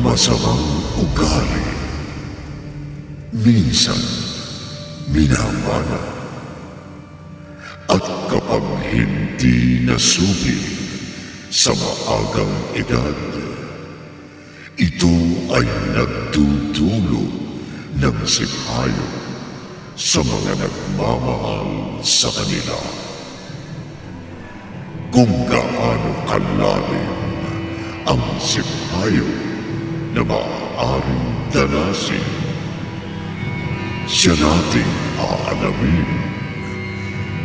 masamang ugali. Minsan, minamana. At kapag hindi nasubig sa maagang edad, ito ay nagdudulot ng sipayo sa mga nagmamahal sa kanila. Kung gaano kalalim ang sipayo na maaaring danasin, siya nating aalamin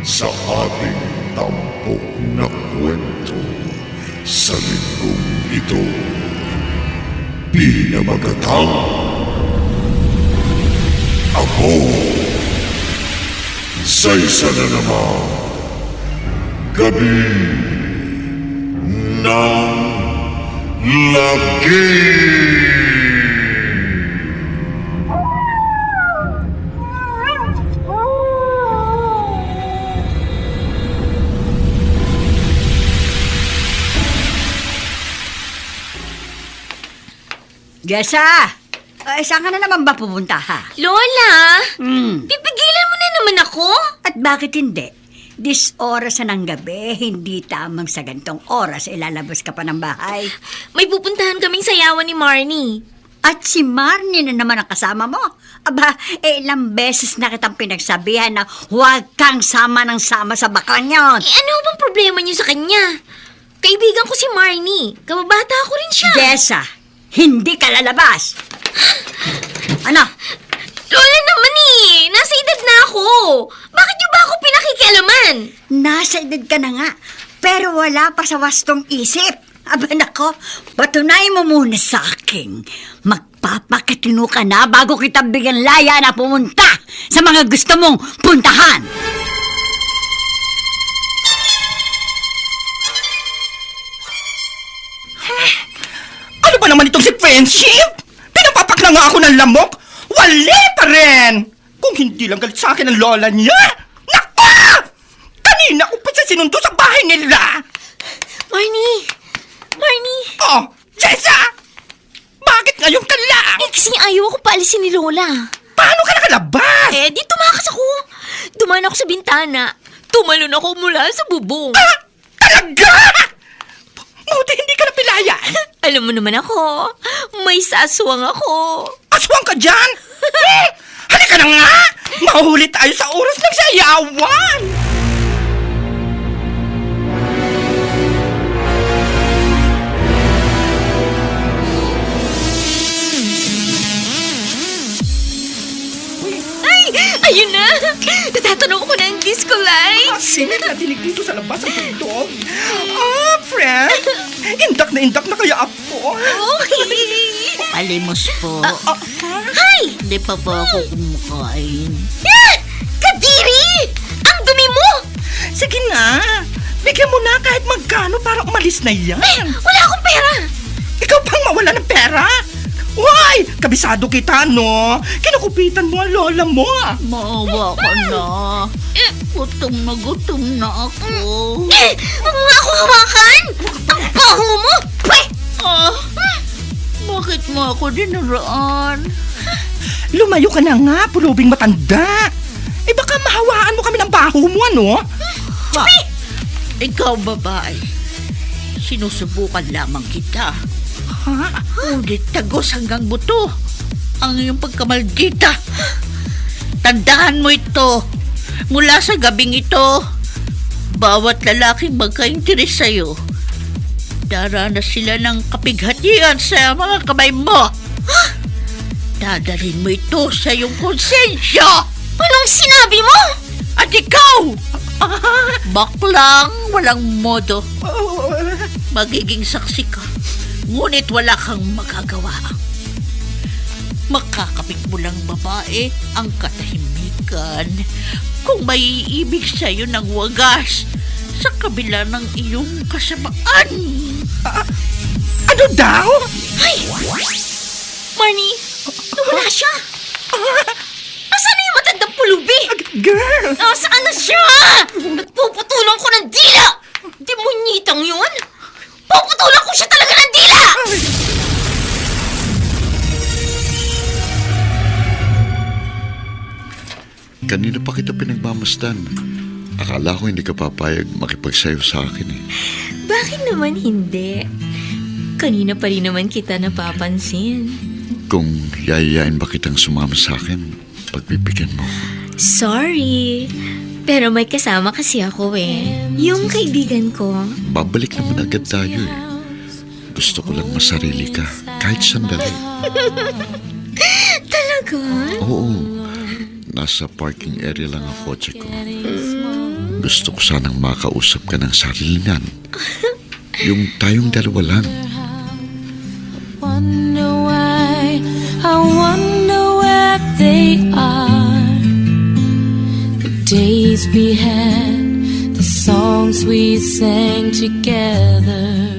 sa ating tampok na kwento sa linggong ito. Pinamagatang ako sa isa na namang gabi ng lagi. Jessa! Saan ka na naman ba pupunta, ha? Lola! Pipigilan mo na naman ako? At bakit hindi? This oras na ng gabi, hindi tamang sa gantong oras ilalabas ka pa ng bahay. May pupuntahan kaming sayawan ni Marnie. At si Marnie na naman ang kasama mo. Aba, ilang beses na kitang pinagsabihan na huwag kang sama ng sama sa baklang yon. Ano bang problema niyo sa kanya? Kaibigan ko si Marnie. Kababata ko rin siya. Jessa, hindi ka lalabas. Ano? Lola naman nasa edad na ako. Bakit niyo ba ako pinakikialaman? Nasa edad ka na nga, pero wala pa sa wastong isip. Aba nako, patunay mo muna sa akin. Magpapakatino ka na bago kita bigyan laya na pumunta sa mga gusto mong puntahan. Ano ba naman itong si Friendship? Pinapapak na nga ako ng lamok. Wali pa rin! Kung hindi lang galit sa akin ang lola niya. Naku! Kanina ko pa siya sinundo sa bahay nila. Marnie! Oh, Jessa! Bakit ngayon ka lang? Kasi ayaw ako paalisin ni Lola. Paano ka nakalabas? Di tumakas ako. Dumaan ako sa bintana. Tumalon ako mula sa bubong. Ah, talaga? Buti hindi ka napilayan. Alam mo naman ako, may saswang ako. Aswang ka dyan? Halika na nga! Mahuhuli tayo sa oras ng sayawan! Ayun na! Natatanong ko ng disco lights! Sino nadinig dito sa labas ang tugtog? Friend! Indak na kaya ako. Okay! Palimos po. Hi! Hindi pa ba ako kumakain? Kadiri! Ang dumi mo! Sige na, bigyan mo na kahit magkano para umalis na yan. Wala akong pera! Ikaw pang mawala ng pera? Why? Kabisado kita, no? Kinukupitan mo ang lola mo. Maawa ka na. Gutom na ako. Huwag mo ako hawakan! Ang baho mo! Pweh! Bakit mo ako dinuraan? Lumayo ka na nga, pulubing matanda. Baka mahawaan mo kami ng baho mo, ano? Ikaw, babae. Sinusubukan lamang kita. Ngunit tagos hanggang buto ang iyong pagkamaldita. Tandaan mo ito. Mula sa gabing ito, bawat lalaking magka-interes sa'yo, daranas sila ng kapighatian sa mga kamay mo. Dadalhin mo ito sa iyong konsensya. Anong sinabi mo? At ikaw, baklang walang modo. Magiging saksi ka, ngunit wala kang magagawa. Makakapit mo lang, babae, ang katahimikan kung may iibig sa'yo ng wagas sa kabila ng iyong kasamaan. Ano daw? Ay! Marnie, nawala siya! Nasaan na yung matandang pulubi? Girl! Nasaan na siya? Nagpuputulan ko ng dila! Demonyitang yun! Puputulan ko siya talaga ng dila! Kanina pa kita pinagmamasdan. Akala ko hindi ka papayag makipagsayo sa akin eh. Bakit naman hindi? Kanina pa rin naman kita napapansin. Kung yayayain ba kitang sumama sa akin, pagbibigyan mo. Sorry. Pero may kasama kasi ako eh. Yung kaibigan ko. Babalik naman agad tayo eh. Gusto ko lang masarili ka, kahit sandali. Talaga? Oo. Nasa parking area lang ang kotse ko. Gusto ko sanang makausap ka ng sarilingan. Yung tayong dalawa lang. Wonder why, I wonder where they are. The days we had, the songs we sang together.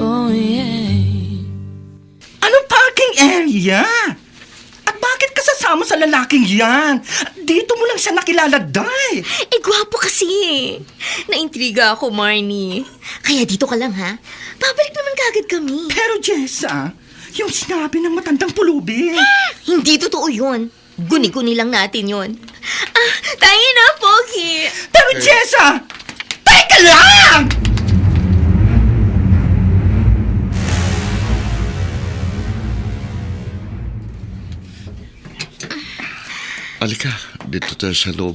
Oh yeah. Anong parking area? At bakit ka sasama sa lalaking yan? Dito mo lang siya nakilala, Day. Eh, gwapo kasi eh. Naintriga ako, Marnie. Kaya dito ka lang, ha? Babalik naman kagad kami. Pero Jessa, yung sinabi ng matandang pulubi. Hindi totoo yun. Guni-guni lang natin yun. Ah, tayo na, Pogi. Pero Jessa, teka lang! Alika, dito tayo sa loob.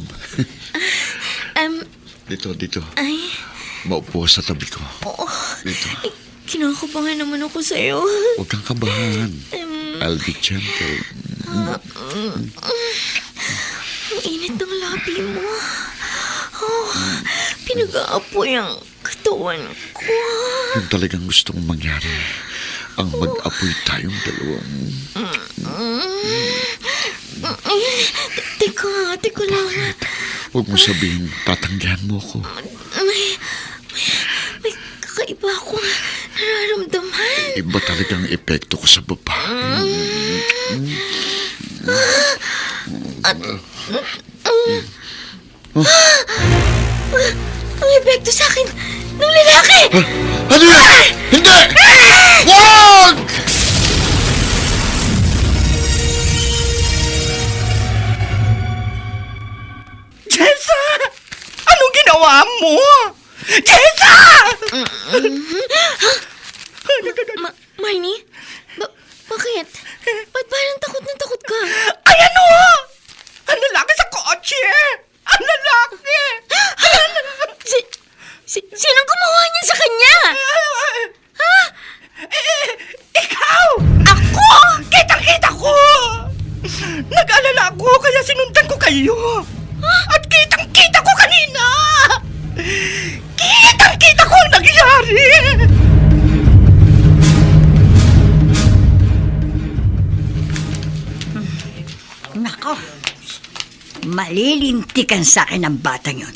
Dito. Ay, Maupo ka sa tabi ko. Dito. kinakabahan naman ako sa'yo. Huwag kang kabahan. I'll be gentle. Ang init ng labi mo. Oh, pinag-aapoy ang katawan ko. Yung talagang gusto kong mangyari. Ang mag-apoy tayong dalawang. Teka lang. Huwag mo sabihin, tatanggihan mo ako. May kakaiba akong nararamdaman. Iba talagang epekto ko sa babae. Ang epekto sa akin ng lalaki! Ano yan? Hindi! Wag! Jessa! Anong ginawa mo? Jessa! Marnie? Bakit? Ba't parang takot na takot ka? Ay ano? Ang lalaki sa kotse! Ang lalaki! Sinong gumawa niyan sa kanya? Ikaw! Ako! Kitang-kita ko! Nag-alala ako kaya sinundan ko kayo. At kitang-kita ko kanina! Kitang-kita ko ang nangyari! Nako, malilintikan sa akin ang batang yun.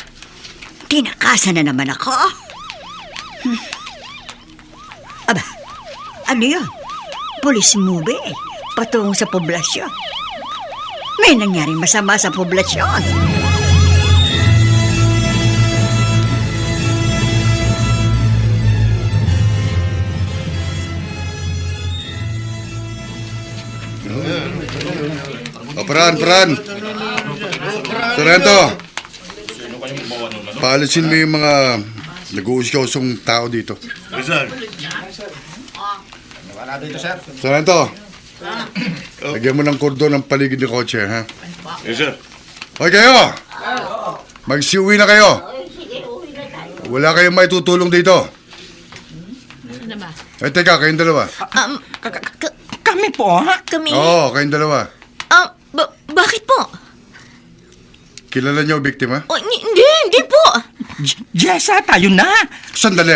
Tinakasan na naman ako. Aba, ano yun? Police movie, patungo sa poblasyon. May nangyaring masama sa poblasyon. Paran. Sorrento. Paalisin mo yung mga nag-uusyosong tao dito. Sorrento. Lagyan mo ng kordon ang paligid ng kotse, ha? Yes, sir. Hoy kayo! Magsiuwi na kayo. Wala kayong may tutulong dito. Eh, teka, kayong dalawa. Kami po, ha? Kami? Oo, kayong dalawa. Bakit po? Kilala niyo ang biktima? Oh, hindi po. Jessa, tayo na. Sandali.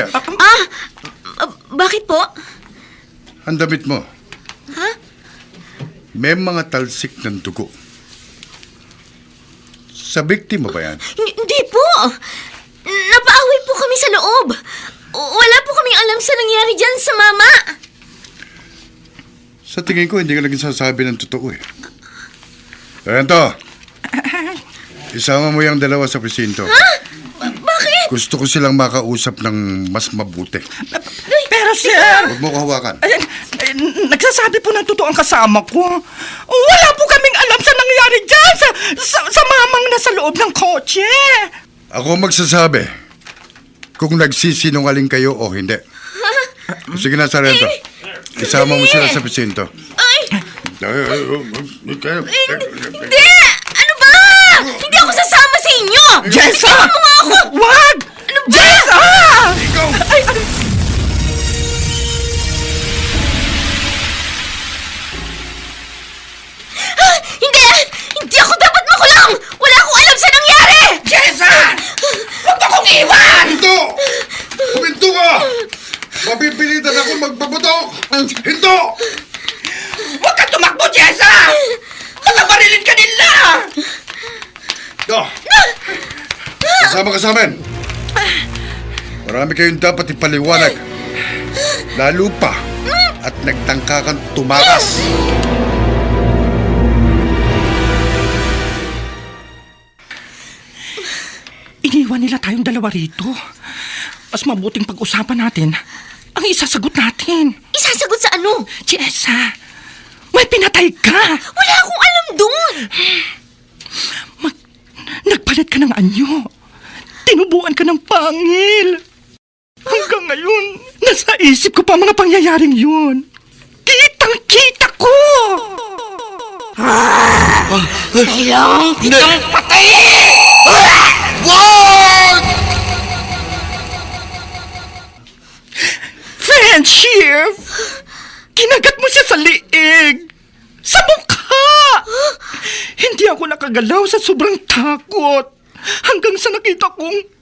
Bakit po? Ang damit mo. Ha? May mga talsik ng dugo. Sa biktima ba yan? Hindi po. Napaaway po kami sa loob. Wala po kaming alam sa nangyari dyan sa mama. Sa tingin ko, hindi ka naging sasabi ng totoo eh. Sorrento, isama mo yung dalawa sa presinto. Bakit? Gusto ko silang makausap ng mas mabuti. Pero sir, Huwag mo ko hawakan. nagsasabi po ng totoo ang kasama ko. Wala po kaming alam sa nangyari nangyayari dyan sa mamang nasa loob ng kotse? Ako magsasabi kung nagsisinungaling kayo o hindi. Sige na, Sarento. Isama mo sila sa presinto. Hindi! Ano ba? Hindi ako sasama sa inyo! Jessa! Iwan mo nga ako! Wag! Ano ba? Jessa! Ikaw! Hindi! Hindi ako dapat makulong! Wala akong alam sa nangyari! Jessa! Huwag mo kong iwan! Hinto! Huminto ka! Mapipilitan ako magpaputok! Hinto! Huwag ka tumakbo, Jessa! Baka barilin ka nila! Kasama ka sa amin. Marami kayong dapat ipaliwanag. Lalo pa at nagtangka kang tumakas. Iniwan nila tayong dalawa rito. Mas mabuting pag-usapan natin ang isasagot natin. Isasagot sa ano? Jessa, may pinatay ka. Wala akong alam doon! Nagpalit ka ng anyo. Tinubuan ka ng pangil. Hanggang ngayon, nasa isip ko pa mga pangyayaring yun. Kitang-kita ko! Kailangan kitang patayin! Wag! Friendship! Kinagat mo siya sa liig! Sa mukha! Hindi ako nakagalaw sa sobrang takot. Hanggang sa nakita kong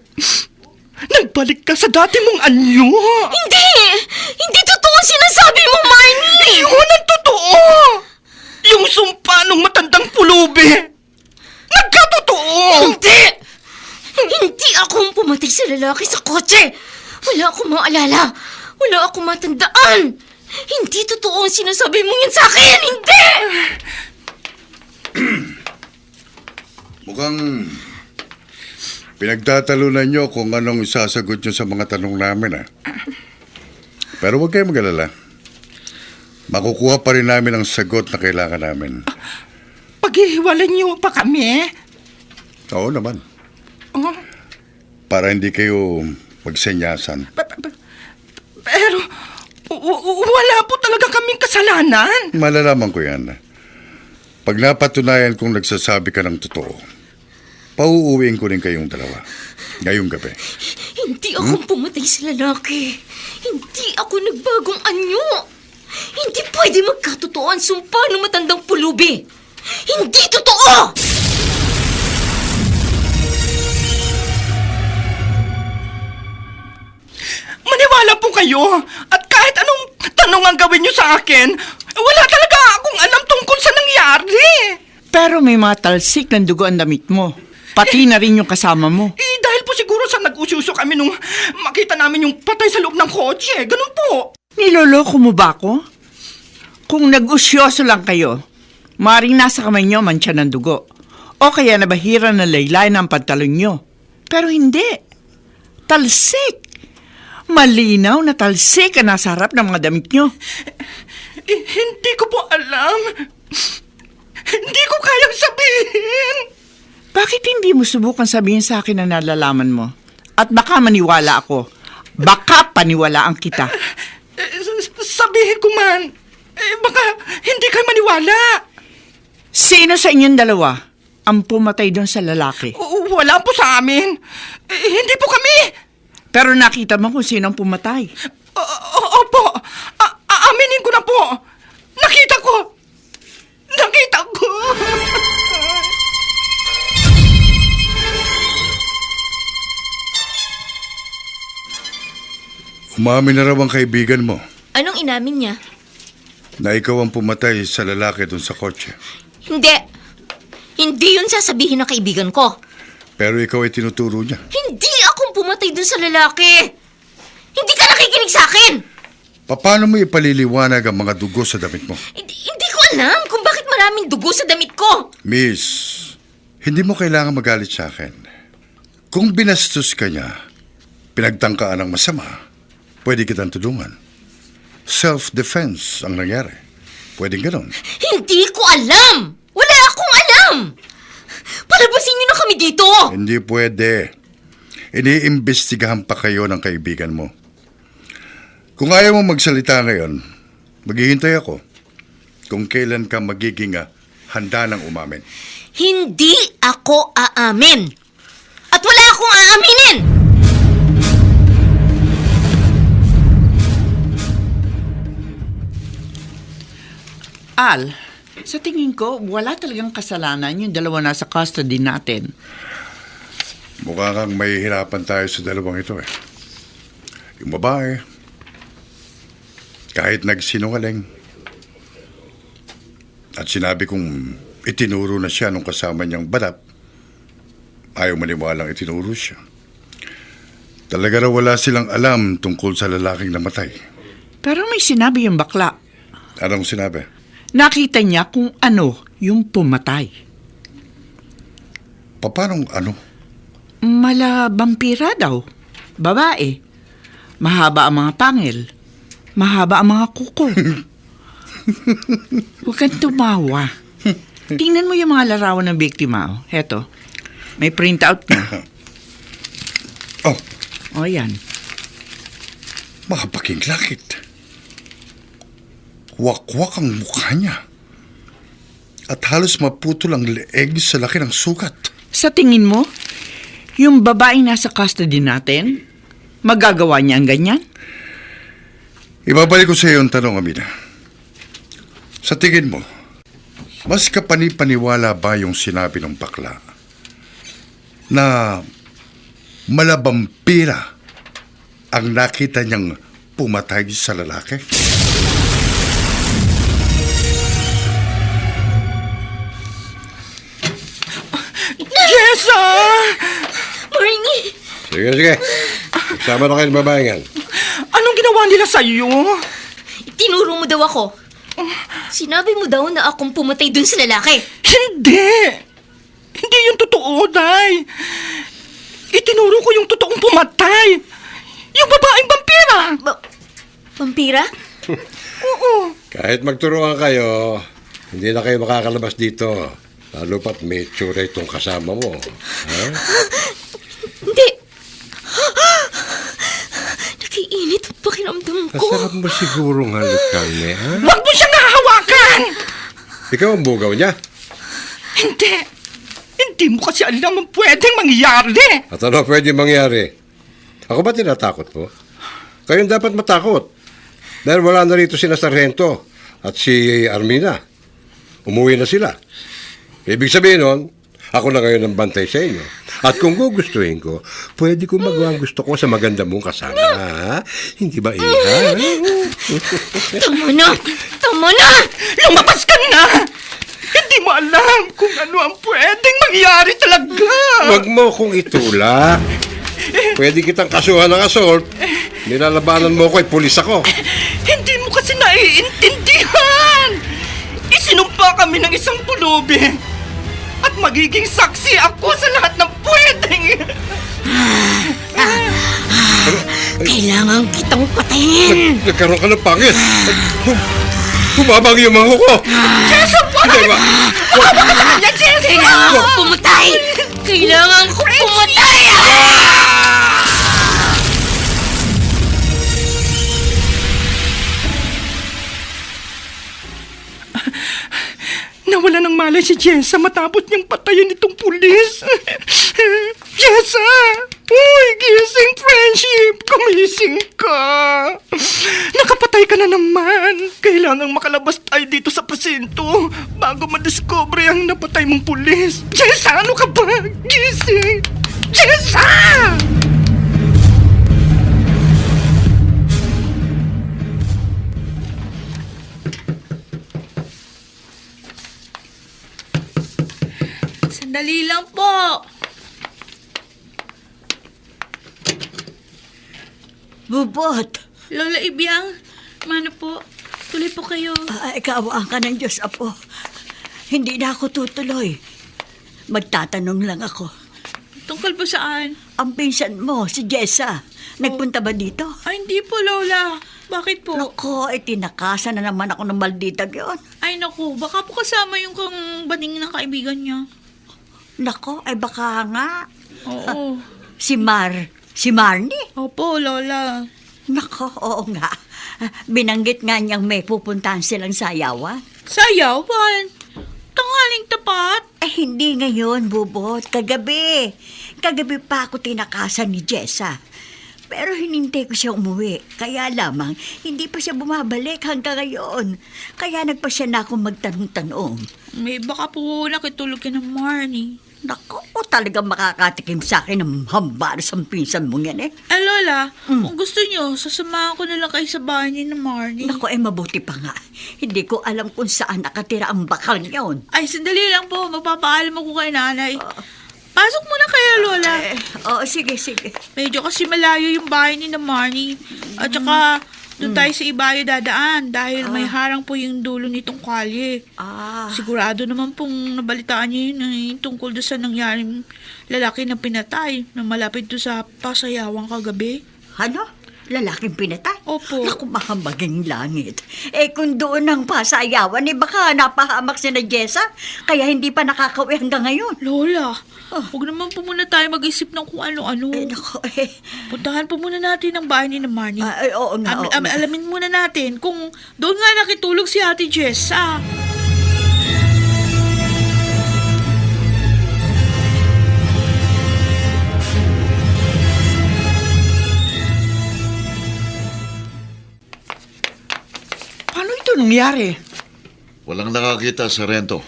nagbalik ka sa dati mong anyo. Hindi! Hindi totoo ang sinasabi mo, Marnie! Yun ang totoo! Yung sumpa nung matandang pulubi. Nagkatotoo! Hindi! Hindi akong pumatay sa lalaki sa kotse! Wala akong maalala! Wala akong matandaan! Hindi totoo ang sinasabi mo yun sa akin! Hindi! Mukhang pinagtatalunan nyo kung anong isasagot nyo sa mga tanong namin, ha? Pero huwag kayong mag-alala. Makukuha pa rin namin ang sagot na kailangan namin. Paghihiwalan niyo pa kami? Oo naman. Oh, Para hindi kayo magsenyasan. pero wala po talaga kaming kasalanan. Malalaman ko yan. Pag napatunayan kong nagsasabi ka ng totoo, pauuwiin ko rin kayong dalawa. Ngayong gabi. Hindi akong pumatay sa lalaki. Hindi ako nagbagong anyo. Hindi pwede magkatotoo ang sumpa ng matandang pulubi. Hindi totoo! Maniwala po kayo. At kahit anong tanong ang gawin niyo sa akin, wala talaga akong alam tungkol sa nangyari. Pero may mga talsik ng dugo ang damit mo. Pati na rin yung kasama mo. Dahil po siguro sa nag-usyuso kami nung makita namin yung patay sa loob ng kotse. Ganun po. Niloloko mo ba ako? Kung nag-usyoso lang kayo, maring nasa kamay nyo mancha ng dugo. O kaya nabahira ng laylay ng pantalon nyo. Pero hindi. Talsik. Malinaw na talsik ang nasa harap ng mga damit nyo. Hindi ko po alam. Hindi ko kayang sabihin. Bakit hindi mo subukan sabihin sa akin ang nalalaman mo? At baka maniwala ako. Baka paniwalaan kita. Sabihin ko man. Baka hindi kayo maniwala. Sino sa inyong dalawa ang pumatay doon sa lalaki? Wala po sa amin. Hindi po kami. Pero nakita mo kung sino ang pumatay. Opo. Aaminin ko na po. Nakita ko. Nakita ko. Umamin na raw ang kaibigan mo Anong inamin niya? na ikaw ang pumatay sa lalaki dun sa kotse. Hindi. Hindi yun sasabihin ng kaibigan ko. Pero ikaw ay tinuturo niya. Hindi akong pumatay dun sa lalaki. Hindi ka nakikinig sa akin. Paano mo ipaliliwanag ang mga dugo sa damit mo? Hindi ko alam kung bakit maraming dugo sa damit ko. Miss, hindi mo kailangan magalit sa akin. Kung binastos ka niya, pinagtangkaan ng masama, pwede kitang tulungan. Self-defense ang nangyari. Pwedeng ganon. Hindi ko alam. Wala akong alam. alam! Palabasin niyo na kami dito! Hindi pwede. Iniimbestigahan pa kayo ng kaibigan mo. Kung ayaw mo magsalita ngayon, maghihintay ako kung kailan ka magiging handa ng umamin. Hindi ako aamin! At wala akong aaminin! Al, sa tingin ko, wala talagang kasalanan yung dalawa nasa custody natin. Mukha kang may hirapan tayo sa dalawang ito eh. Yung babae, kahit nagsinungaling, at sinabi kong itinuro na siya nung kasama niyang balap, ayaw maniwalang itinuro siya. Talaga raw wala silang alam tungkol sa lalaking namatay. Pero may sinabi yung bakla. Anong sinabi? Nakita niya kung ano yung pumatay. Paano ano? Mala vampira daw. Babae. Mahaba ang mga pangil. Mahaba ang mga kuko. Huwag kang tumawa. Tingnan mo yung mga larawan ng biktima. Heto. May printout na. Oh, O yan. makapakinglakit. Wakwak ang mukha niya. At halos maputol ang leeg sa laki ng sugat. Sa tingin mo, yung babaeng nasa custody natin, magagawa niya ang ganyan? Ibabalik ko sa iyo ang tanong, Amina. Sa tingin mo, mas kapani-paniwala ba yung sinabi ng bakla na malabampira ang nakita niyang pumatay sa lalaki? Jessa! Marnie! Sige. Magsama na kayo ng babae yan. Anong ginawa nila sa'yo? Tinuro mo daw ako. Sinabi mo daw na akong pumatay dun sa lalaki. Hindi! Hindi yung totoo, Day. Itinuro ko yung totoong pumatay. Yung babaeng vampira. Vampira? Oo. Kahit magturuan kayo, hindi na kayo makakalabas dito. Lalo pat may tsura itong kasama mo. Ha? Hindi. Nakiinit ang pakiramdam ko. Masarap mo sigurong halikan niya, ha? Huwag mo siyang hahawakan! Ikaw ang bugaw niya. Hindi. Hindi mo kasi alam ang pwedeng mangyari. At ano pwede mangyari? Ako ba tinatakot mo? Kayong dapat matakot. Dahil wala na rito sina Sargento at si Armina. Umuwi na sila. Ibig sabihin nun, ako na ngayon ang bantay sa inyo. At kung gugustuhin ko, pwede ko magawa ang gusto ko sa maganda mong kasama. Ha? Hindi ba, Iha? Tama na! Tama na! Lumabas ka na! Hindi mo alam kung ano ang pwedeng mangyari talaga. Huwag mo kong itulak. Pwede kitang kasuhan ng assault. Nilalabanan mo ko, pulis ako. Hindi mo kasi naiintindihan. Isinumpa kami ng isang pulubi. At magiging saksi ako sa lahat ng pwedeng. Kailangan kitang patayin! Nagkaroon ka ng pangit. Humabang yung mga ko. Jessa, wag! Hindi ba? Wag ka sa kanya, Jessa! Kailangan ko pumatay! Kailangan ko pumatay! Nawala ng malay si Jessa matapos niyang patayin itong pulis. Jessa! Uy, gising, friendship! Kumising ka! Nakapatay ka na naman. Kailangang makalabas tayo dito sa presinto bago madiscover ang napatay mong pulis. Jessa, ano ka ba? Gising! Jessa! Sandali lang po. Bubot, Lola Ibiang, mano po, tuloy po kayo. kaawaan ka ng Diyos, Apo. Hindi na ako tutuloy. Magtatanong lang ako. Tungkol po saan? Ang pinsan mo, si Jessa, nagpunta ba dito? Ay, hindi po, Lola. Bakit po? Nako, tinakasan na naman ako ng maldita yun. Ay naku, baka po kasama yung kang baning ng kaibigan niya. Nako, ay baka nga. Oo. Si Marnie. Opo, Lola. Nako, oo nga. Binanggit nga niyang may pupuntahan silang sayawan. Sayawan? Tanghaling tapat? Hindi ngayon, Bubot. Kagabi. Kagabi pa ako tinakasan ni Jessa. Pero hinintay ko siya umuwi. Kaya lamang, hindi pa siya bumabalik hanggang ngayon. Kaya nagpa siya na akong magtanong-tanong. May baka po nakitulog ka ng Marnie. Naku, talagang makakatikim sa akin ng hambaras ang pinsan mong yan eh. Lola, kung gusto niyo, sasamahan ko na lang kayo sa bahay ni na Marnie. Naku, mabuti pa nga. Hindi ko alam kung saan nakatira ang bakal niyon. Ay, sandali lang po. Magpapaalam ako kay nanay. Pasok muna kayo, Lola. Sige. Medyo kasi malayo yung bahay ni na Marnie. At saka, doon tayo sa ibayo dadaan dahil may harang po yung dulo nitong kalye. Sigurado naman pong nabalitaan niyo yun tungkol doon sa nangyaring lalaki na pinatay na malapit doon sa pasayawang kagabi. Ano? Lalaking pinatay? Opo. Naku, mahamaging langit. Kung doon ang pasayawan, baka napahamak si na Jessa, kaya hindi pa nakakauwi hanggang ngayon. Lola, huwag naman po muna tayo mag-isip ng kung ano-ano. Naku, Puntahan po muna natin ang bahay ni na Marnie. Oo nga. Alamin muna natin kung doon nga nakitulog si Ate Jessa. Paano ito nangyari? Walang nakakita, Sargento.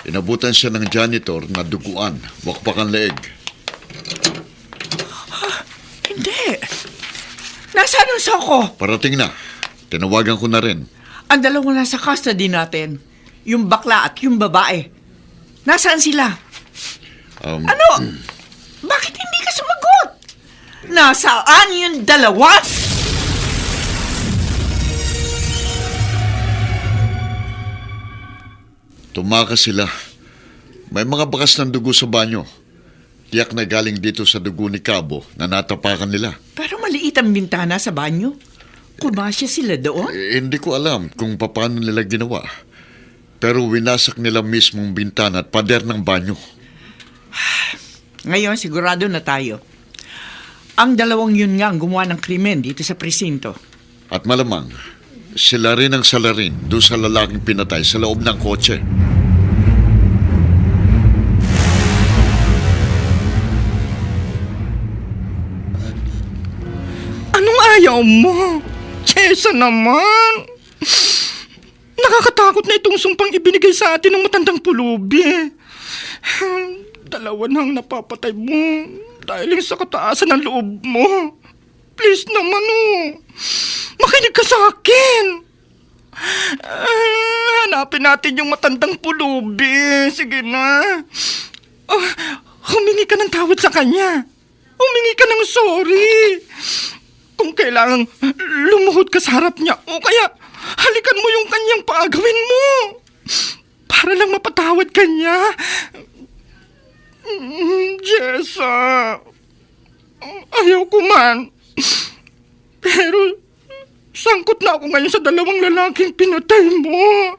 Inabutan siya ng janitor na duguan, wakbakan leeg. Hindi. Nasaan ang soko? Parating na. Tinawagan ko na rin. Ang dalawang nasa custody natin. Yung bakla at yung babae. Nasaan sila? Ano? Bakit hindi ka sumagot? Nasaan yung dalawa? Tumakas sila. May mga bakas ng dugo sa banyo. Tiyak na galing dito sa dugo ni Cabo na natapakan nila. Pero maliit ang bintana sa banyo. Kumasya sila doon? Hindi ko alam kung paano nila ginawa. Pero winasak nila mismong bintana at pader ng banyo. Ngayon, sigurado na tayo. Ang dalawang yun nga ang gumawa ng krimen dito sa presinto. At malamang, sila rin ang salarin doon sa lalaking pinatay sa loob ng kotse. Anong ayaw mo? Jessa naman! Nakakatakot na itong sumpang ibinigay sa atin ng matandang pulubi. Dalawa na ang napapatay mo dahil sa kataasan ng loob mo. Please naman, makinig ka sa akin. Hanapin natin yung matandang pulubi. Sige na. Humingi ka ng tawad sa kanya. Humingi ka ng sorry. Kung kailangang lumuhod ka sa harap niya o kaya halikan mo yung kanyang paagawin mo. Para lang mapatawad ka niya. Jessa, ayaw ko man. Pero sangkot na ako ngayon sa dalawang lalaking pinatay mo.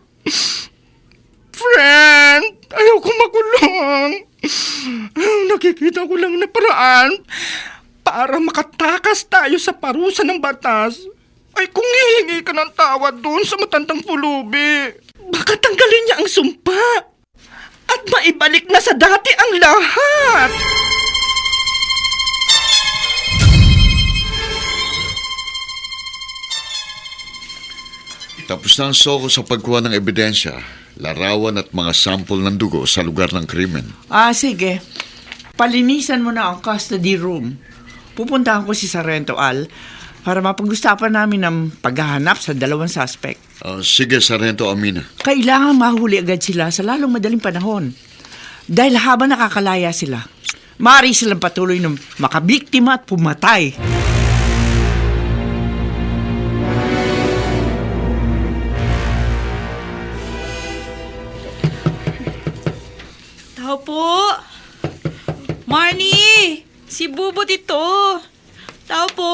Friend, ayaw ko makulong. Nakikita ko lang na paraan para makatakas tayo sa parusa ng batas ay kung hihingi ka ng tawad doon sa matandang pulubi. Baka tanggalin niya ang sumpa at maibalik na sa dati ang lahat. Tapos na ang soko sa pagkuha ng ebidensya, larawan at mga sampol ng dugo sa lugar ng krimen. Sige. Palinisan mo na ang custody room. Pupuntahan ko si Sargento Al para mapag-usapan namin ng paghahanap sa dalawang suspect. Sige, Sargento Amina. Kailangan mahuli agad sila sa lalong madaling panahon. Dahil habang nakakalaya sila, maaari silang patuloy ng makabiktima at pumatay. Tao po! Marnie! Si Bubot ito! Tao po!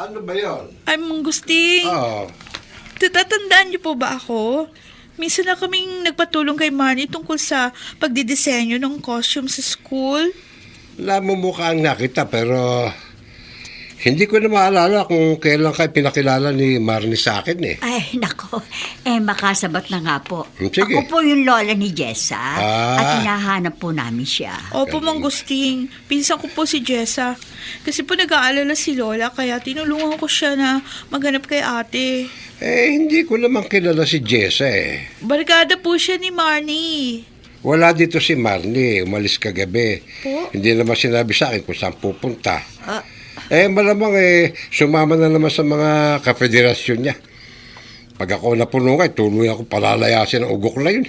Ano ba yon? Ay, Mang Gusting. Oh, Tatatandaan niyo po ba ako? Minsan na kaming nagpatulong kay Marnie tungkol sa pagdidisenyo ng costume sa school. namumukhaan nga kita pero hindi ko na maalala kung kailan kayo pinakilala ni Marnie sa akin eh. Ay, nako. Makasabat na nga po. Sige. Ako po yung lola ni Jessa. Ah. At hinahanap po namin siya. Opo, Mang Gusting. Pinsan ko po si Jessa. Kasi po nag-aalala si Lola, kaya tinulungan ko siya na maghanap kay ate. Hindi ko naman kilala si Jessa eh. Barkada po siya ni Marnie. Wala dito si Marnie, umalis kagabi. Po? Hindi naman sinabi sa akin kung saan pupunta. Malamang sumama na naman sa mga kapederasyon niya. Pag ako napulungan, tuloy ako palalayasin ang ugok na yun.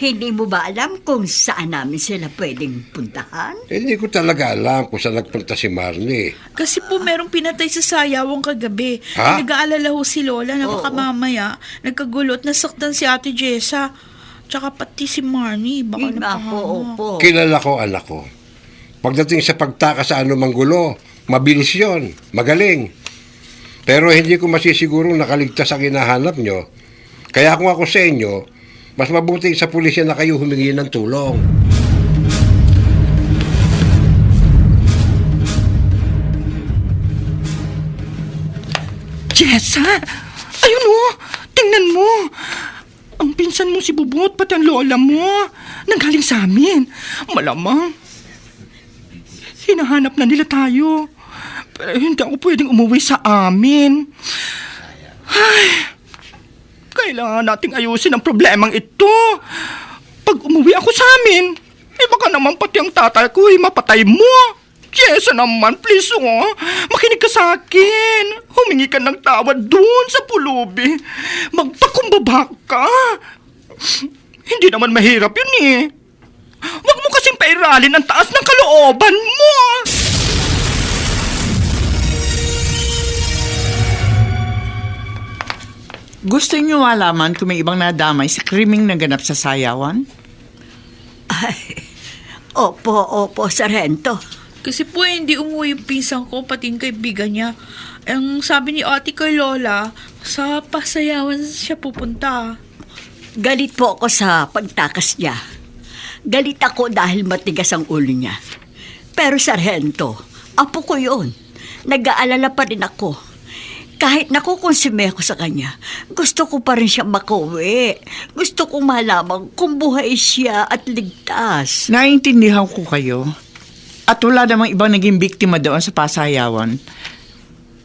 Hindi mo ba alam kung saan namin sila pwedeng puntahan? Hindi ko talaga alam kung saan nagpunta si Marnie. Kasi po merong pinatay sa sayawang kagabi. Ha? Nag-aalala ho si Lola na baka mamaya nagkagulot na saktan si ate Jessa. Tsaka pati si Marnie. Baka Yun nga po, napahama. opo. Kilala ko anak ko. Pagdating sa pagtaka sa anumang gulo, mabilis yon, magaling. Pero hindi ko masisigurong nakaligtas ang hinahanap nyo. Kaya kung ako sa inyo, mas mabuti sa pulisya na kayo humingi ng tulong. Jessa! Ayun o! Tingnan mo! Ang pinsan mo si Bubot, pati ang lola mo. Nanggaling sa amin. Malamang. Hinahanap na nila tayo. Pero hindi ako pwedeng umuwi sa amin. Ay, kailangan nating ayusin ang problemang ito. Pag umuwi ako sa amin, baka naman pati ang tatay ko mapatay mo. Jessa naman, please makinig ka sa akin. Humingi ka ng tawad doon sa pulubi. Magpakumbaba ka. Hindi naman mahirap yun eh. Huwag mo kasing pairalin ang taas ng kalooban mo. Gusto niyo malaman kung may ibang nadamay sa krimeng naganap sa sayawan? Opo, Sargento. Kasi po hindi umuwi yung pinsan ko, pati yung kaibigan niya. Ang sabi ni ate kay Lola, sa pasayawan siya pupunta. Galit po ako sa pagtakas niya. Galit ako dahil matigas ang ulo niya. Pero Sargento, apo ko yun. Nag-aalala pa rin ako. Kahit nakukonsume ako sa kanya, gusto ko pa rin siya makauwi. Gusto kong malaman kung buhay siya at ligtas. Naintindihan ko kayo. At wala namang ibang naging biktima doon sa pasayawan.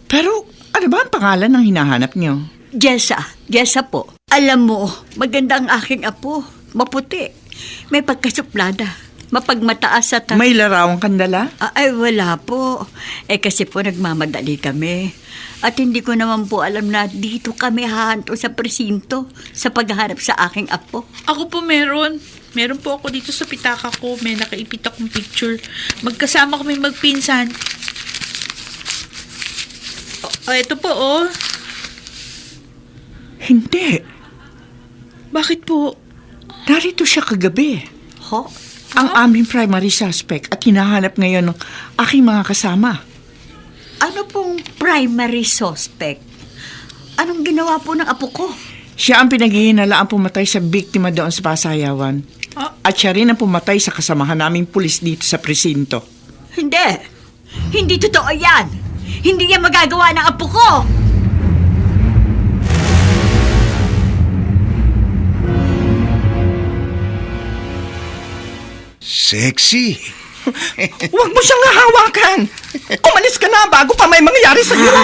Pero ano ba ang pangalan ng hinahanap niyo? Jessa po. Alam mo, maganda ang aking apo. Maputi. May pagkasuplada. Mapagmataas at... May larawang kandala? Ay, wala po. Kasi po nagmamadali kami. At hindi ko naman po alam na dito kami hahanto sa presinto sa pagharap sa aking apo. Ako po meron. Meron po ako dito sa pitaka ko. May nakaipit akong picture. Magkasama kami magpinsan. Ito po, Hindi. Bakit po? Narito siya kagabi. Ho? Ang aming primary suspect at hinahanap ngayon ng aking mga kasama. Ano pong primary suspect? Anong ginawa po ng apo ko? Siya ang pinaghihinalaang pumatay sa biktima doon sa pasayawan. At siya rin ang pumatay sa kasamahan naming pulis dito sa presinto. Hindi. Hindi totoo yan. Hindi yan magagawa ng apo ko. Sexy. Huwag mo siyang hahawakan. Umalis ka na bago pa may mangyayari sa iyo.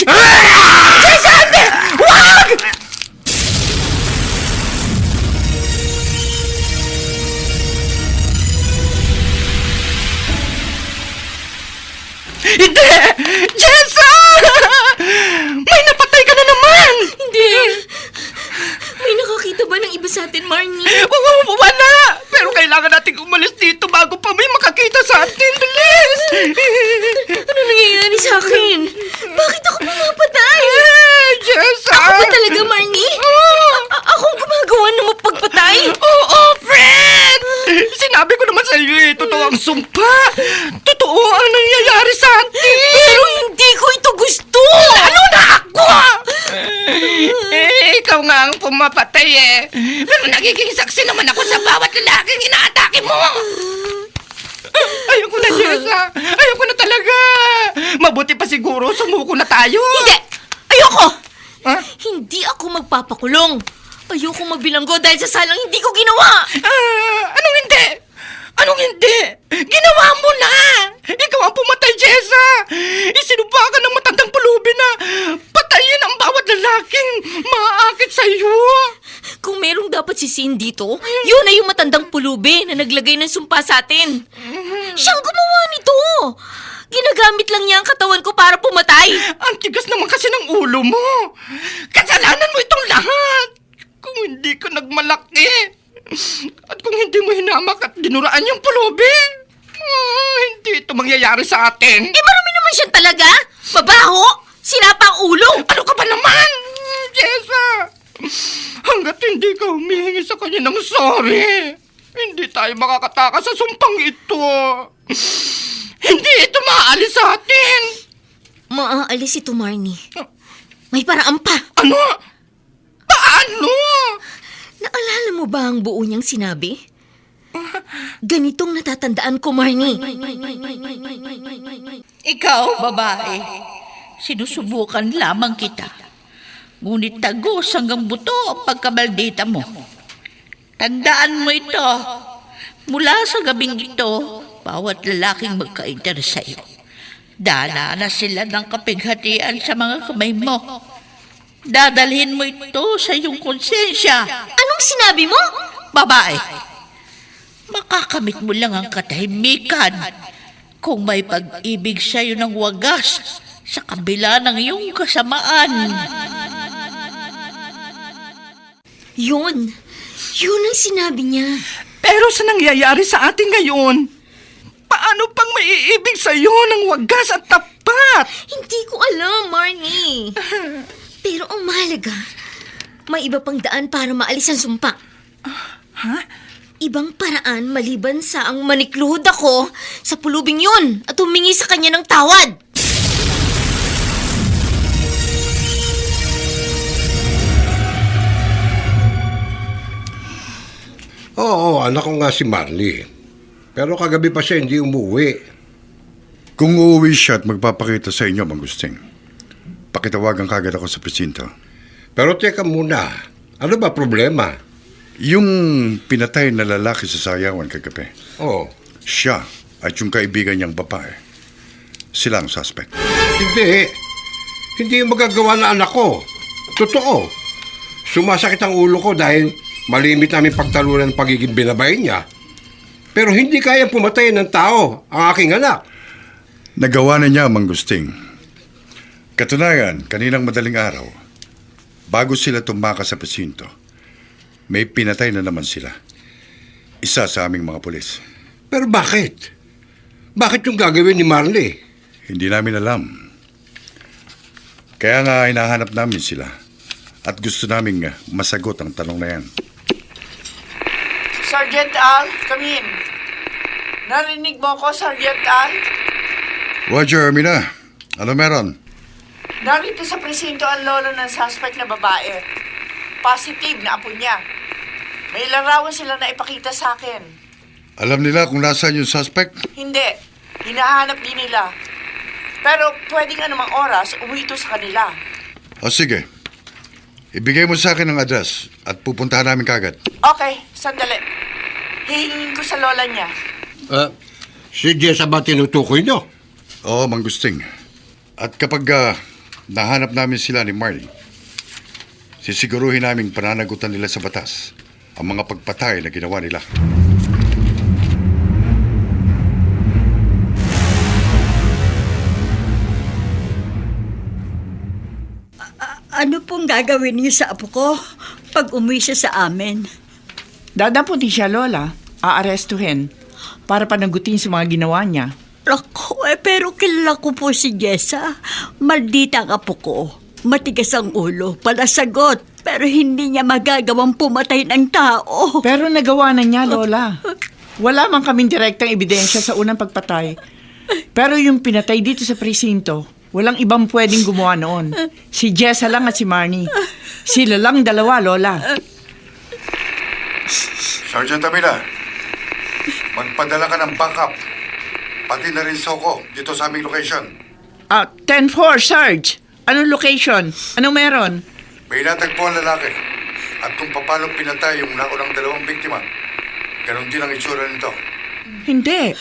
Jason! Huwag! Hindi! Jason! May napatay ka na naman! Hindi! May nakakita ba ng iba sa atin, Marnie? Wala! Pero kailangan nating umalis dito bago pa may makakita sa atin. Bilis! Ano nangyayari sa akin? Bakit ako pumapatay? Jessa! Ako ba talaga, Marnie? Akong gumagawa ng mapagpatay? Oo, friend! Sinabi ko naman sa iyo totoo ang sumpa. Totoo ang nangyayari ikaw nga ang pumapatay eh. Pero nagiging saksi naman ako sa bawat lalaking inaatake mo. Ayoko na, Jessa. Ayoko na talaga. Mabuti pa siguro sumuko na tayo. Hindi! Ayoko! Ha? Hindi ako magpapakulong. Ayoko magbilanggo dahil sa salang hindi ko ginawa. Anong hindi? Anong hindi? Ginawa mo na! Ikaw ang pumatay, Jessa! Isinuba ka ng matandang pulubi na patayin ang bawat lalaking maaakit sa iyo. Kung merong dapat sisihin dito, yun ay yung matandang pulubi na naglagay ng sumpa sa atin. Siyang gumawa nito. Ginagamit lang niya ang katawan ko para pumatay. Ang tigas naman kasi ng ulo mo. Kasalanan mo itong lahat. Kung hindi ka nagmalaki. At kung hindi mo hinamak at dinuraan yung pulubi, hindi ito mangyayari sa atin. Eh, marami naman siya talaga. Mabaho. Sinapa ang ulo. Ano ka ba naman, Jessa? Hanggat hindi ka humihingi sa kanya ng sorry, hindi tayo makakatakas sa sumpang ito. Hindi ito maaalis sa atin. Maaalis ito, Marnie. May paraan pa. Ano? Paano? Naalala mo ba ang buo niyang sinabi? Ganitong natatandaan ko, Marnie. Ikaw, babae, sinusubukan lamang kita. Ngunit tagos hanggang buto ang pagkamaldita mo. Tandaan mo ito. Mula sa gabing ito, bawat lalaking magka-interest sa'yo. Dana na sila ng kapighatian sa mga kamay mo. Dadalhin mo ito sa iyong konsensya. Anong sinabi mo? Babae, makakamit mo lang ang katahimikan kung may pag-ibig sa'yo ng wagas sa kabila ng iyong kasamaan. Yun ang sinabi niya. Pero sa nangyayari sa atin ngayon, paano pang maiibig sa'yo ng wagas at tapat? Hindi ko alam, Marnie. Pero ang mahalaga, may iba pang daan para maalis ang sumpa. Ha? Ibang paraan maliban sa ang manikluhod ako sa pulubing yun at humingi sa kanya ng tawad. Oo, anak ko nga si Marley. Pero kagabi pa siya hindi umuwi. Kung uuwi siya at magpapakita sa inyo, Mangusting, pakitawagan kagad ako sa presinto. Pero teka muna, ano ba problema? Yung pinatay na lalaki sa sayawan kagabi, Oh, siya at yung kaibigan niyang babae, sila ang suspect. hindi. Hindi yung magagawa na anak ko. Totoo. Sumasakit ang ulo ko dahil malimit namin pagtalunan ng pagiging binabay niya. Pero hindi kaya pumatay ng tao ang aking anak. Nagawa na niya, Mangusting. Katunayan, kaninang madaling araw, bago sila tumakas sa presinto, may pinatay na naman sila. Isa sa aming mga pulis. Pero bakit? Bakit yung gagawin ni Marley? Hindi namin alam. Kaya nga hinahanap namin sila. At gusto namin masagot ang tanong na yan. Sergeant Al, come in. Narinig mo ko, Sergeant Al? Roger, Armina. Ano meron? Narito sa presinto ang lolo ng suspect na babae. Positive na apo niya. May larawan sila na ipakita sa akin. Alam nila kung nasaan yung suspect? Hindi. Hinahanap din nila. Pero pwedeng anumang oras, umuwi ito sa kanila. O sige. Ibigay mo sa akin ang address at pupuntahan namin kagad. Okay, sandali. Hihingin ko sa lola niya. Si Jessa ba tinutukoy niyo? Oo, Mangusting. At kapag nahanap namin sila ni Marley, sisiguruhin namin pananagutan nila sa batas ang mga pagpatay na ginawa nila. Ano pong gagawin niyo sa apo ko pag umuwi siya sa amin? Dadaputin siya, Lola. Aarestuhin. Para panagutin sa mga ginawa niya. Ako, pero kilala ko po si Jessa. Maldita ang apo ko. Matigas ang ulo, palasagot. Pero hindi niya magagawang pumatay ng tao. Pero nagawa na niya, Lola. Wala man kaming direktang ebidensya sa unang pagpatay. Pero yung pinatay dito sa presinto, walang ibang pwedeng gumawa noon. Si Jessa lang at si Marnie. Sila lang dalawa, Lola. Sergeant Amina, magpadala ka ng backup. Pati na rin Soko dito sa aming location. 10-4, Sarge. Anong location? Anong meron? May natagpo ang lalaki. At kung paano pinatay yung naunang dalawang biktima, ganon din ang itsura nito. Hindi.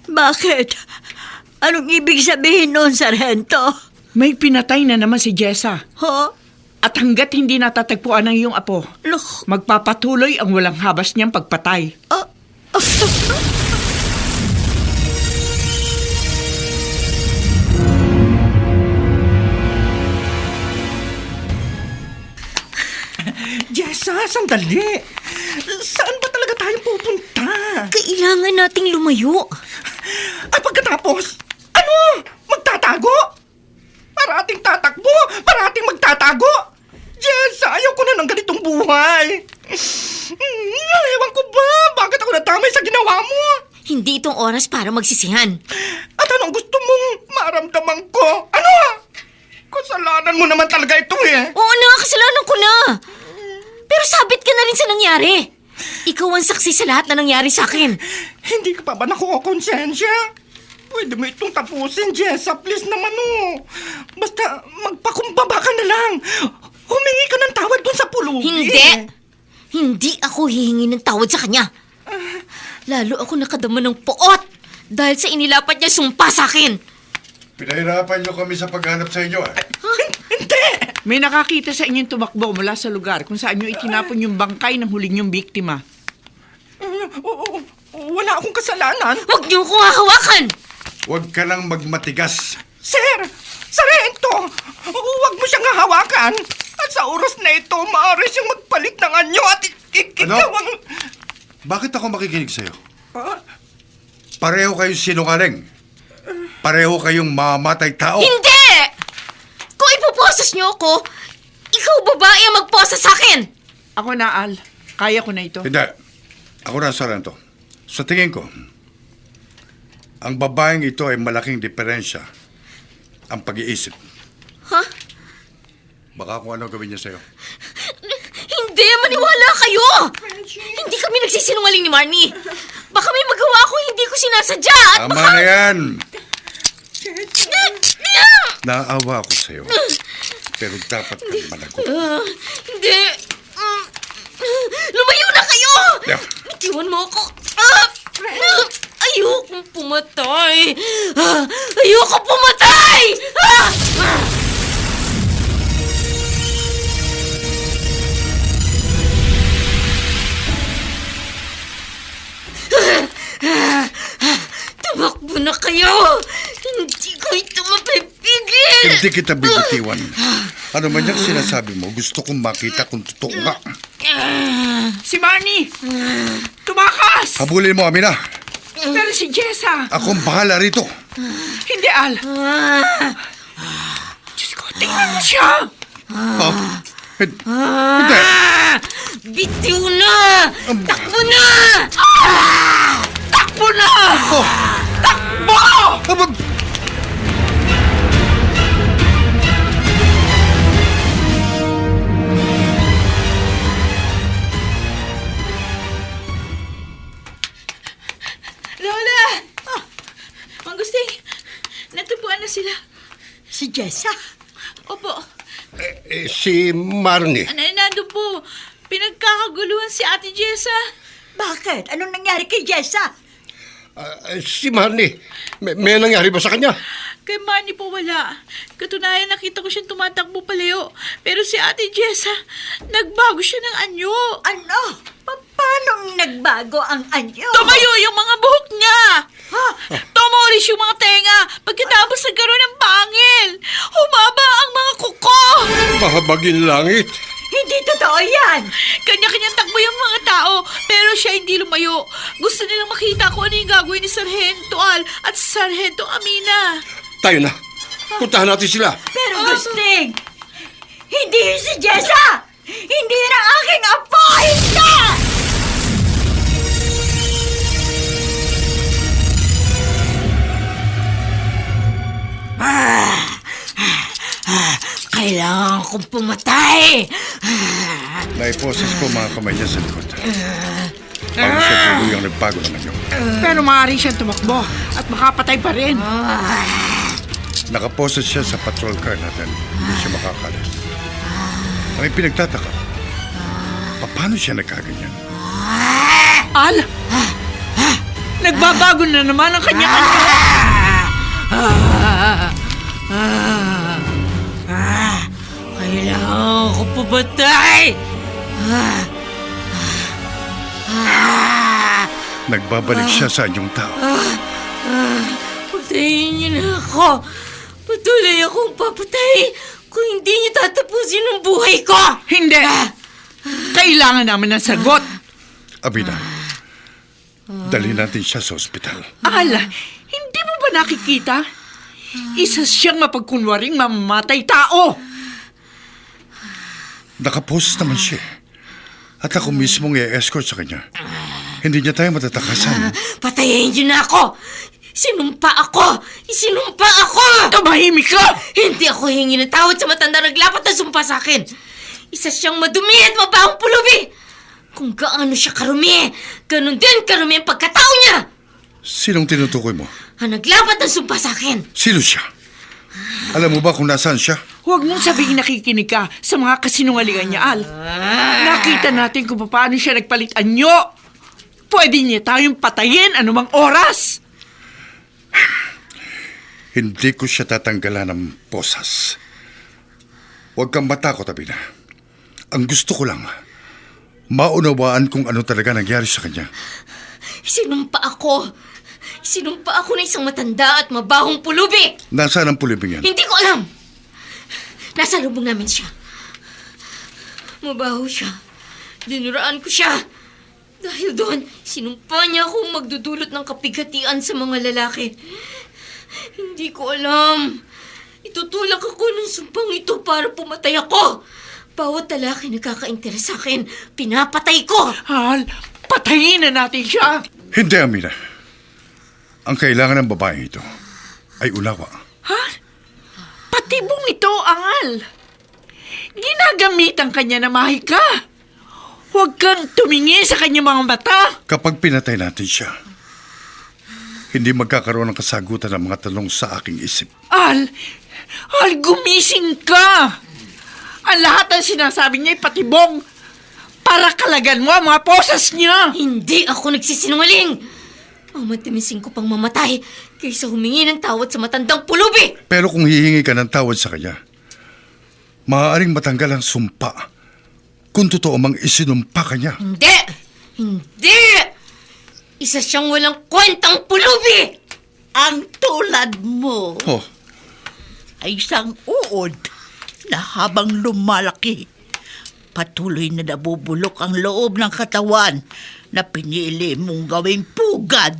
Bakit? Anong ibig sabihin nun, Sargento? May pinatay na naman si Jessa. Ho? At hanggat hindi natatagpuan ng iyong apo, Look. magpapatuloy ang walang habas niyang pagpatay. Jessa, sandali. Saan ba talaga tayo pupunta? Kailangan nating lumayo. At pagkatapos, ano? Magtatago? Parating tatakbo? Parating magtatago? Jessa, ayoko na ng ganitong buhay. Ewan ko ba? Bakit ako natamay sa ginawa mo? Hindi itong oras para magsisihan. At anong gusto mong maramdaman ko? Ano? Kasalanan mo naman talaga ito eh. Oo na, kasalanan ko na. Pero sabit ka na rin sa nangyari. Ikaw ang saksi sa lahat na nangyari sa akin. Hindi ka pa ba nakukonsensya? Pwede mo itong tapusin, Jessa. Please naman Basta magpakumbaba ka na lang. Humingi ka ng tawad dun sa pulubi. Hindi! Hindi ako hihingi ng tawad sa kanya. Lalo ako nakadama ng poot dahil sa inilapat niya sumpa sa akin. Pinahirapan niyo kami sa paghanap sa inyo. Hindi! May nakakita sa inyong tumakbo mula sa lugar kung saan niyo itinapon yung bangkay ng huling niyong biktima. Wala akong kasalanan. Huwag niyo akong hahawakan! Huwag ka nang magmatigas. Sir! Sarento! Huwag mo siyang hahawakan. At sa oras na ito, maaari siyang magpalit ng anyo at Ano? ikaw ang... Bakit ako makikinig sa'yo? Ah, Pareho kayong sinungaling. Pareho kayong mamatay tao. Hindi! Kung ipoposas niyo ako, ikaw babae ang magposa sa akin! Ako na, Al. Kaya ko na ito. Hindi. Ako na, Sorrento. Sa tingin ko, ang babaeng ito ay malaking diferensya ang pag-iisip. Ha? Baka kung ano gawin niya sa'yo. Hindi! Maniwala kayo! Hindi kami nagsisinungaling ni Marnie. Baka may magawa ako hindi ko sinasadya at Tama baka... na yan! Naawa ako sa'yo. Pero dapat kang managot. Hindi. Lumayo na kayo! Yeah. Itiwan mo ako. Ayokong pumatay. Ayoko pumatay! Tumakbo na kayo! Hindi ko ito mapipigil! Hindi kita bibitiwan. Ano man yung sinasabi mo, gusto kong makita kung totoo nga. Si Marnie! Tumakas! Habulin mo, Amina. Pero si Jessa! Akong bahala rito. Hindi, Al. Diyos ko, tingnan mo siya! Hindi. Bitiw na! Takbo na! Takbo na! Takbo! Lola! Mang Gusting, natubuan na sila. Si Jessa? Opo, Si Marnie. nandun po. Pinagkakaguluhan si Ate Jessa. Bakit? Anong nangyari kay Jessa? Si Marnie. May nangyari ba sa kanya? Kay Marnie po wala. Katunayan nakita ko siyang tumatakbo palayo. Pero si Ate Jessa, nagbago siya ng anyo. Ano? Paano nagbago ang anyo? Tumayo yung mga buhok niya. Tumulis yung mga tenga. Pagkatapos nagkaroon ng pangil. Humaba ang mga kuko. Mahabagin langit. Hindi totoo yan! Kanya-kanyang takbo yung mga tao, pero siya hindi lumayo. Gusto nilang makita kung ano yung gagawin ni Sargento Al at Sargento Amina. Tayo na. Puntahan natin sila. Pero Gusting, hindi yun si Jessa! Hindi yun ang aking apo! Hindi! Kailangan kong pumatay! Naiposes ko mga kamay niya sa likod. Bago siya tuluyang nagbago ng anyo. Pero maaari siyang tumakbo at makapatay pa rin. Nakaposes siya sa patrol car natin. Hindi siya makakalis. Ang ipinagtataka, paano siya nagkaganyan? Al! Nagbabago na naman ang kanya anyo. Kailangan ko pumatay! Nagbabalik siya sa anyong tao. Patayin niyo na ako! Patuloy akong papatay kung hindi niyo tatapusin ang buhay ko! Hindi! Kailangan namin ng sagot. Abina, dali natin siya sa ospital. Al, hindi mo ba nakikita? Isa siyang mapagkunwaring mamamatay tao. Nakaposes naman siya. At ako mismong i-escort sa kanya. Hindi niya tayo matatakasan. Patayin niyo na ako! Sinumpa ako! Isinumpa ako! Tumahimik ka! Hindi ako hingi ng tawad sa matanda naglapat na sumpa sa akin. Isa siyang madumi at mabahong pulubi. Kung gaano siya karumi, ganun din karumi ang pagkatao niya. Sinong tinutukoy mo? Ang naglapat ng sumpa sa akin. Sino siya? Alam mo ba kung nasaan siya? Huwag mong sabihin nakikinig ka sa mga kasinungalingan niya, Al. Nakita natin kung paano siya nagpalit anyo. Pwede niya tayong patayin anumang oras. Hindi ko siya tatanggalan ng posas. Huwag kang matakot, Abina. Ang gusto ko lang, maunawaan kung ano talaga nangyari sa kanya. Sinumpa ako. Sinumpa ako ng isang matanda at mabahong pulubi. Nasaan ang pulibing yan? Hindi ko alam. Nasa lubong namin siya. Mabaho siya. Dinuraan ko siya. Dahil doon, sinumpa niya akong magdudulot ng kapighatian sa mga lalaki. Hindi ko alam. Itutulak ako ng sumpang ito para pumatay ako. Bawat lalaki nagkaka-interes sa akin, pinapatay ko. Al, patayin na natin siya. Hindi, Amina. Ang kailangan ng babaeng ito ay unawa. Ha? Patibong ito, Angal. Ginagamitan kanya na mahika. Huwag kang tumingin sa kanyang mga mata. Kapag pinatay natin siya, hindi magkakaroon ng kasagutan ng mga tanong sa aking isip. Al, gumising ka. Ang lahat ng sinasabi niya ay patibong. Para kalagan mo ang mga posas niya. Hindi ako nagsisinungaling. Mamatimisin ko pang mamatay kaysa humingi ng tawad sa matandang pulubi. Pero kung hihingi ka ng tawad sa kanya, maaaring matanggal ang sumpa kung totoo mang isinumpa ka niya. Hindi! Hindi! Isa siyang walang kwentang pulubi! Ang tulad mo Oh, ay isang uod na habang lumalaki, patuloy na nabubulok ang loob ng katawan na pinili mong gawing pugad.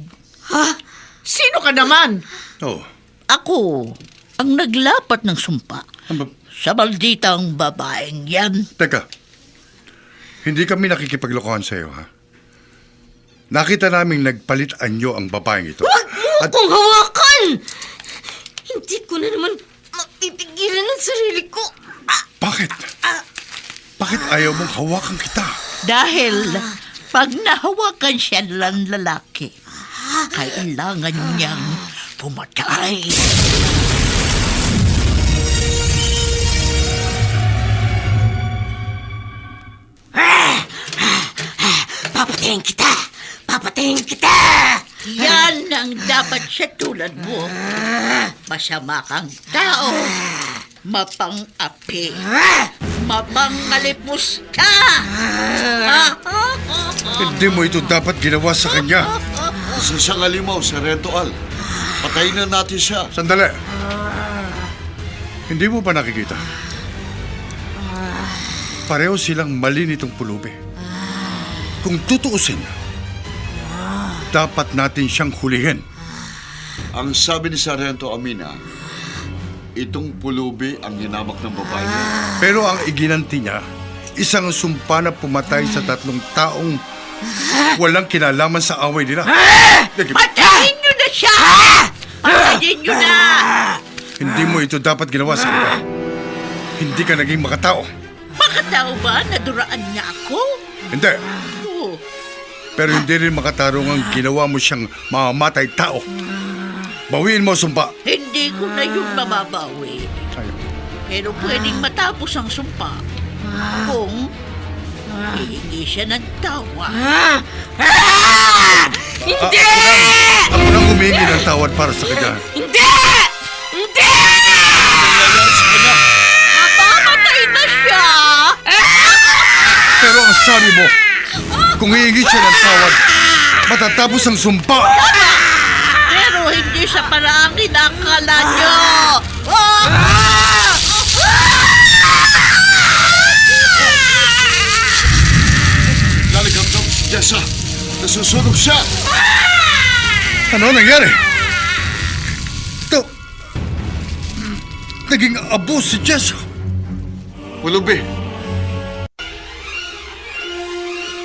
Ha? Sino ka naman? oh. Ako ang naglapat ng sumpa Ano ba? sa malditang babaeng yan. Teka, hindi kami nakikipaglokohan sa iyo, ha? Nakita naming nagpalit anyo ang babaeng ito. Huwag mo akong hawakan! Hindi ko na naman mapipigilan ang sarili ko. Bakit? Bakit ayaw mong hawakan kita? Dahil pag nahawakan siya ng lalaki, kailangan niyang pumatay. Papatayin kita! Papatayin kita! Yan ang dapat siya tulad mo. Masama kang tao. Mapang-api. Mapangalipos ka. Hindi mo ito dapat ginawa sa kanya. Isa siyang alimaw, Sargento Al. Patayin na natin siya. Sandali. Hindi mo ba nakikita? Pareho silang mali nitong pulubi. Kung tutuusin, dapat natin siyang hulihin. Ang sabi ni Sargento Amina, itong pulubi ang hinamak ng babae niya. Pero ang iginanti niya, isang sumpa na pumatay sa 3 taong walang kinalaman sa away nila. Patayin niyo na siya! Patayin niyo na! Hindi mo ito dapat ginawa sa kanya. Hindi ka naging makatao. Makatao ba na duraan niya ako? Hindi. Oo. Pero hindi rin makatarong ang ginawa mo siyang mamamatay tao. Bawiin mo ang sumpa. Hindi ko na yun mababawi. Pero pwedeng matapos ang sumpa kung hihingi siya ng tawa. Hindi! Ako nang humingi ng tawad para sa kanya. Hindi! Hindi! Mamamatay na siya! Pero ang sabi mo, kung hihingi siya ng tawad, matatapos ang sumpa. Pero hindi sa paraang kinakala niyo! Laligamdam si Jessa. Nasusunog siya. Ano nangyari? Ito, naging abo si Jessa. Pulubi.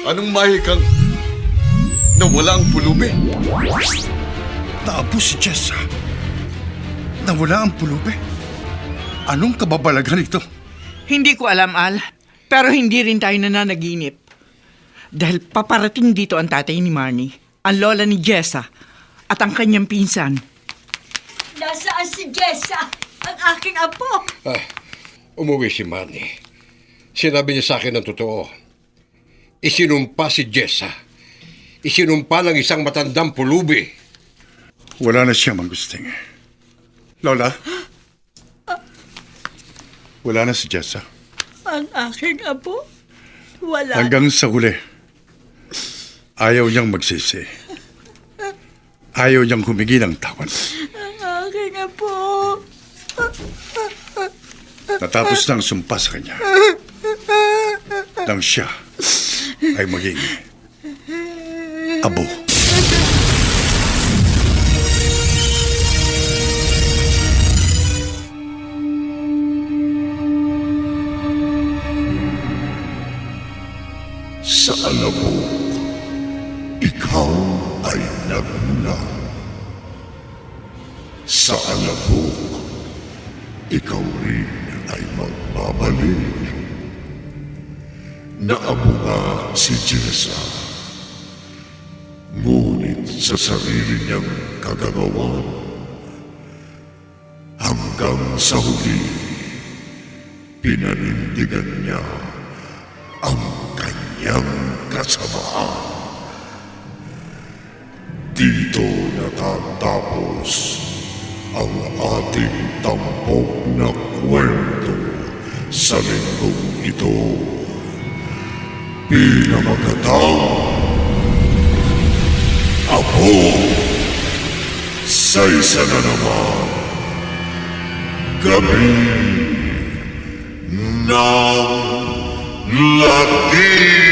Anong mahikang nawala ang pulubi? Naabo si Jessa. Nawala ang pulubi. Anong kababalaghan ito? Hindi ko alam, Al. Pero hindi rin tayo nananaginip. Dahil paparating dito ang tatay ni Marnie, ang lola ni Jessa, at ang kanyang pinsan. Nasaan si Jessa? Ang aking apo. Umuwi si Manny. Sinabi niya sa akin ng totoo. Isinumpa si Jessa. Isinumpa ng isang matandang pulubi. Wala na siya, Mangusting. Lola? Wala na si Jessa. Ang aking apo? Wala. Hanggang sa huli, ayaw niyang magsisi. Ayaw niyang humingi ng tawad. Ang aking apo. Natapos ng sumpa sa kanya. Nang siya ay maging abo. Sa alabok, ikaw ay nagmula. Sa alabok, ikaw rin ay magbabalik. Naabo nga si Jessa. Ngunit sa sarili niyang kagagawan, hanggang sa huli, pinanindigan niya ang kanyang kasamaan. Dito natatapos ang ating tampok na kwento sa linggong ito. Pinamagatang Apo sa isa na naman gabi ng lagi.